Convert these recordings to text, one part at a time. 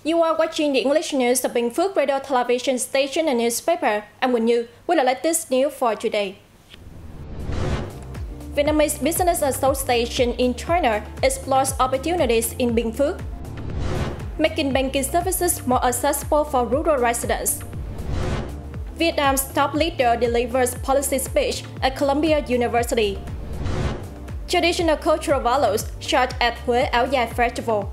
You are watching the English news of Bình Phước Radio Television Station and Newspaper. I'm with you with the latest news for today. Vietnamese Business Association in China explores opportunities in Bình Phước, making banking services more accessible for rural residents. Vietnam's top leader delivers policy speech at Columbia University. Traditional cultural values shot at Huế Áo Dài Festival.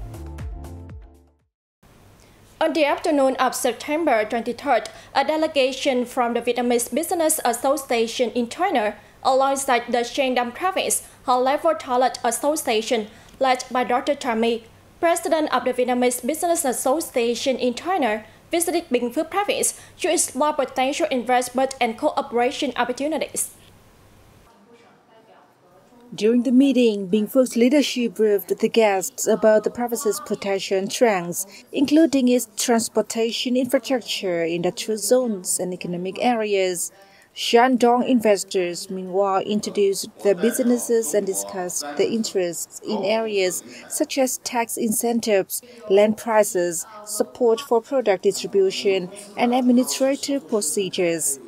On the afternoon of September 23rd, a delegation from the Vietnamese Business Association in China, alongside the Shandong Province High-Level Talent Association, led by Dr. Tammy, President of the Vietnamese Business Association in China, visited Bình Phước Province to explore potential investment and cooperation opportunities. During the meeting, Bình Phước leadership briefed the guests about the province's potential strengths, including its transportation infrastructure, industrial zones, and economic areas. Shandong investors, meanwhile, introduced their businesses and discussed their interests in areas such as tax incentives, land prices, support for product distribution, and administrative procedures.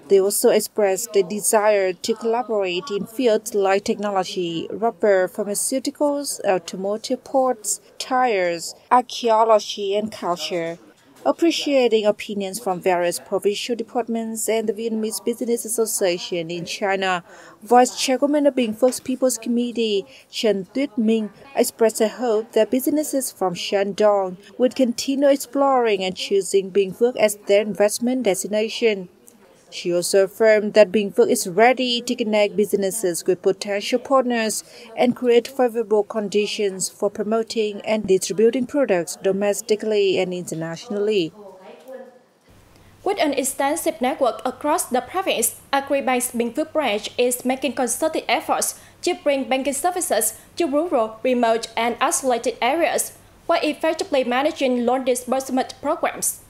They also expressed the desire to collaborate in fields like technology, rubber, pharmaceuticals, automotive parts, tires, archaeology, and culture. Appreciating opinions from various provincial departments and the Vietnamese Business Association in China, Vice Chairwoman of Bình Phước People's Committee, Trần Tuyết Minh, expressed a hope that businesses from Shandong would continue exploring and choosing Bình Phước as their investment destination. She also affirmed that Bình Phước is ready to connect businesses with potential partners and create favorable conditions for promoting and distributing products domestically and internationally. With an extensive network across the province, Agribank's Bình Phước branch is making concerted efforts to bring banking services to rural, remote, and isolated areas, while effectively managing loan disbursement programs.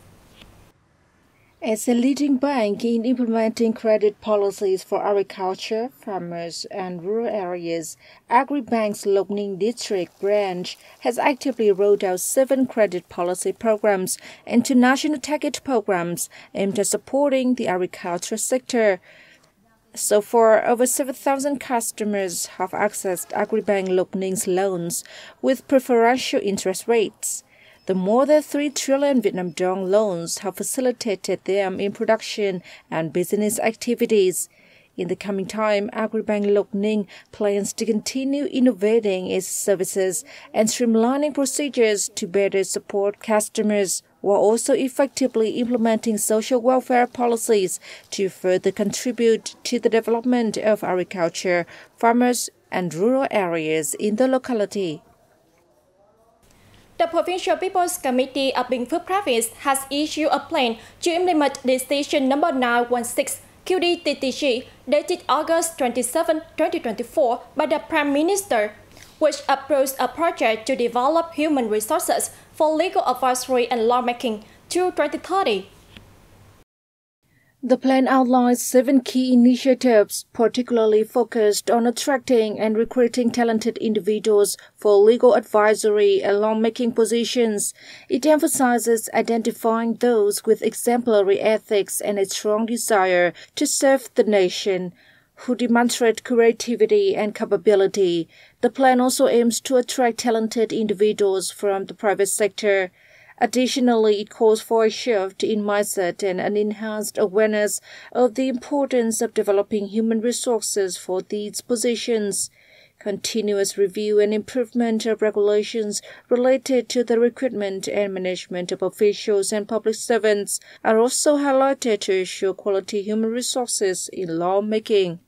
As a leading bank in implementing credit policies for agriculture, farmers, and rural areas, Agribank's Lộc Ninh District branch has actively rolled out 7 credit policy programs and 2 national target programs aimed at supporting the agriculture sector. So far, over 7,000 customers have accessed Agribank Lộc Ning's loans with preferential interest rates. The more than 3 trillion Vietnam dong loans have facilitated them in production and business activities. In the coming time, Agribank Lộc Ninh plans to continue innovating its services and streamlining procedures to better support customers, while also effectively implementing social welfare policies to further contribute to the development of agriculture, farmers, and rural areas in the locality. The Provincial People's Committee of Bình Phước Province has issued a plan to implement Decision number 916 QDTTG dated August 27, 2024 by the Prime Minister, which approves a project to develop human resources for legal advisory and lawmaking through 2030. The plan outlines 7 key initiatives, particularly focused on attracting and recruiting talented individuals for legal advisory and lawmaking positions. It emphasizes identifying those with exemplary ethics and a strong desire to serve the nation, who demonstrate creativity and capability. The plan also aims to attract talented individuals from the private sector. Additionally, it calls for a shift in mindset and an enhanced awareness of the importance of developing human resources for these positions. Continuous review and improvement of regulations related to the recruitment and management of officials and public servants are also highlighted to ensure quality human resources in lawmaking.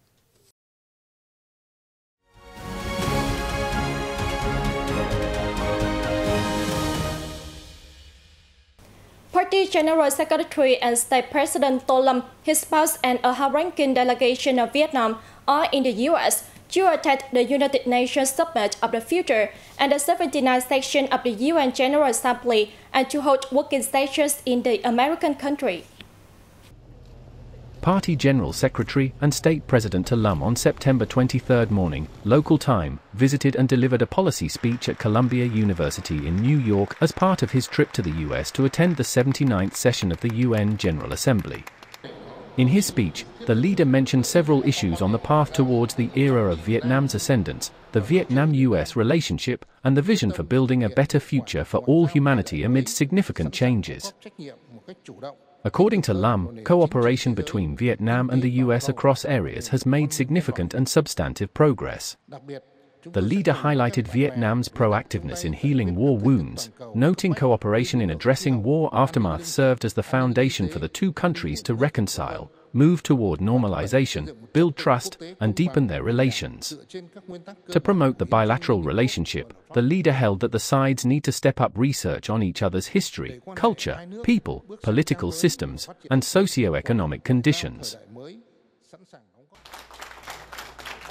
Party General Secretary and State President Tô Lâm, his spouse, and a high-ranking delegation of Vietnam are in the U.S. to attend the United Nations Summit of the Future and the 79th section of the UN General Assembly and to hold working sessions in the American country. Party General Secretary and State President Lum on September 23 morning, local time, visited and delivered a policy speech at Columbia University in New York as part of his trip to the US to attend the 79th session of the UN General Assembly. In his speech, the leader mentioned several issues on the path towards the era of Vietnam's ascendance, the Vietnam-US relationship, and the vision for building a better future for all humanity amid significant changes. According to Lum, cooperation between Vietnam and the US across areas has made significant and substantive progress. The leader highlighted Vietnam's proactiveness in healing war wounds, noting cooperation in addressing war aftermath served as the foundation for the two countries to reconcile, move toward normalization, build trust, and deepen their relations. To promote the bilateral relationship, the leader held that the sides need to step up research on each other's history, culture, people, political systems, and socio-economic conditions.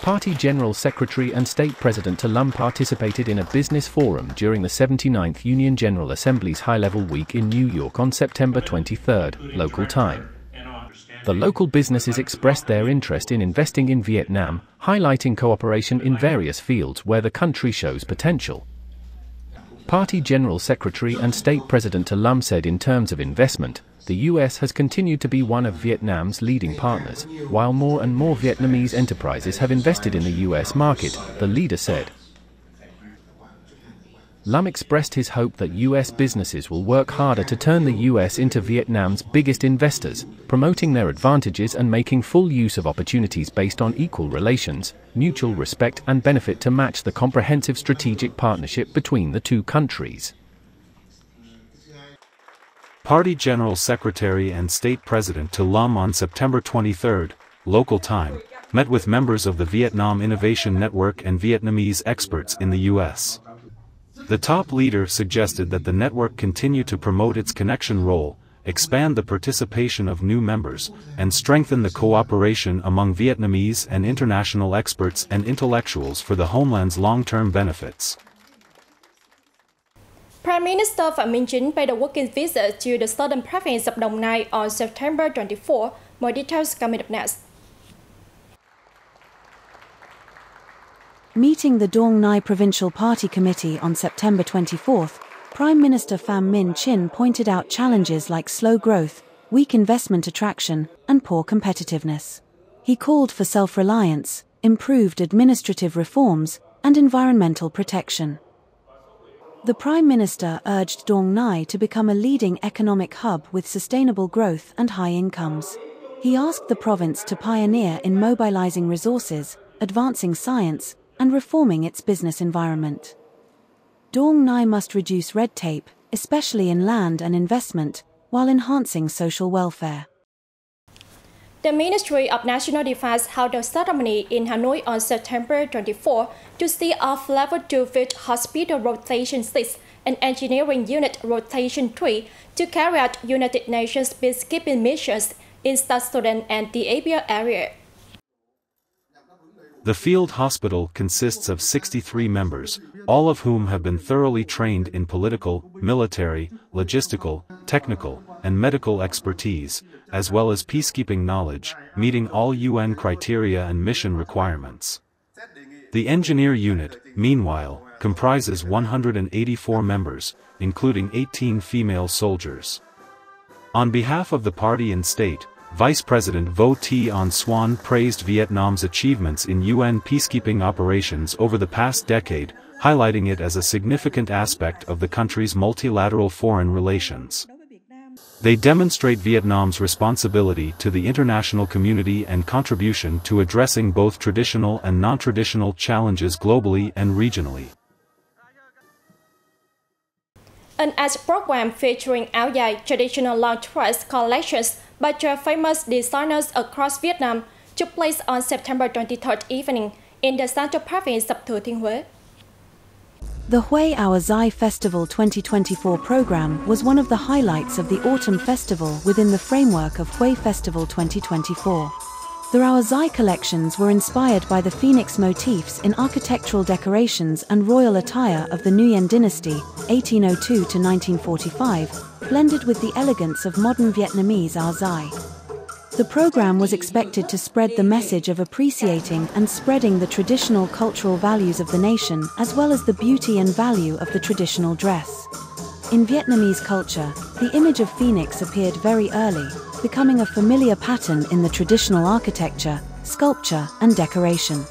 Party General Secretary and State President Lum participated in a business forum during the 79th Union General Assembly's high-level week in New York on September 23, local time. The local businesses expressed their interest in investing in Vietnam, highlighting cooperation in various fields where the country shows potential. Party General Secretary and State President Lum said in terms of investment, the US has continued to be one of Vietnam's leading partners, while more and more Vietnamese enterprises have invested in the US market, the leader said. Lum expressed his hope that US businesses will work harder to turn the US into Vietnam's biggest investors, promoting their advantages and making full use of opportunities based on equal relations, mutual respect and benefit to match the comprehensive strategic partnership between the two countries. Party General Secretary and State President Lum on September 23, local time, met with members of the Vietnam Innovation Network and Vietnamese experts in the U.S. The top leader suggested that the network continue to promote its connection role, expand the participation of new members, and strengthen the cooperation among Vietnamese and international experts and intellectuals for the homeland's long-term benefits. Prime Minister Phạm Minh Chính paid a working visit to the southern province of Đồng Nai on September 24. More details coming up next. Meeting the Dong Nai Provincial Party Committee on September 24, Prime Minister Pham Minh Chinh pointed out challenges like slow growth, weak investment attraction, and poor competitiveness. He called for self-reliance, improved administrative reforms, and environmental protection. The Prime Minister urged Dong Nai to become a leading economic hub with sustainable growth and high incomes. He asked the province to pioneer in mobilizing resources, advancing science, and reforming its business environment. Dong Nai must reduce red tape, especially in land and investment, while enhancing social welfare. The Ministry of National Defense held a ceremony in Hanoi on September 24 to see off Level 2 Field Hospital Rotation 6 and Engineering Unit Rotation 3 to carry out United Nations peacekeeping missions in South Sudan and the Abia area. The field hospital consists of 63 members, all of whom have been thoroughly trained in political, military, logistical, technical, and medical expertise, as well as peacekeeping knowledge, meeting all UN criteria and mission requirements. The engineer unit, meanwhile, comprises 184 members, including 18 female soldiers. On behalf of the party and state, Vice President Vo T-On Swan praised Vietnam's achievements in UN peacekeeping operations over the past decade, highlighting it as a significant aspect of the country's multilateral foreign relations. They demonstrate Vietnam's responsibility to the international community and contribution to addressing both traditional and non-traditional challenges globally and regionally. An art program featuring áo dài, traditional long dress collections by famous designers across Vietnam took place on September 23rd evening in the Central Province of Thừa Thiên Huế. The Huế Our Giải Festival 2024 program was one of the highlights of the Autumn Festival within the framework of Huế Festival 2024. The Our Giải collections were inspired by the phoenix motifs in architectural decorations and royal attire of the Nguyen dynasty, 1802 to 1945, blended with the elegance of modern Vietnamese Our Giải. The program was expected to spread the message of appreciating and spreading the traditional cultural values of the nation, as well as the beauty and value of the traditional dress. In Vietnamese culture, the image of phoenix appeared very early, becoming a familiar pattern in the traditional architecture, sculpture, and decoration.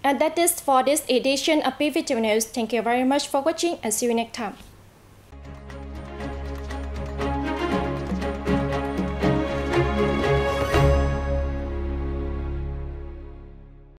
And that is for this edition of BPTV News. Thank you very much for watching and see you next time.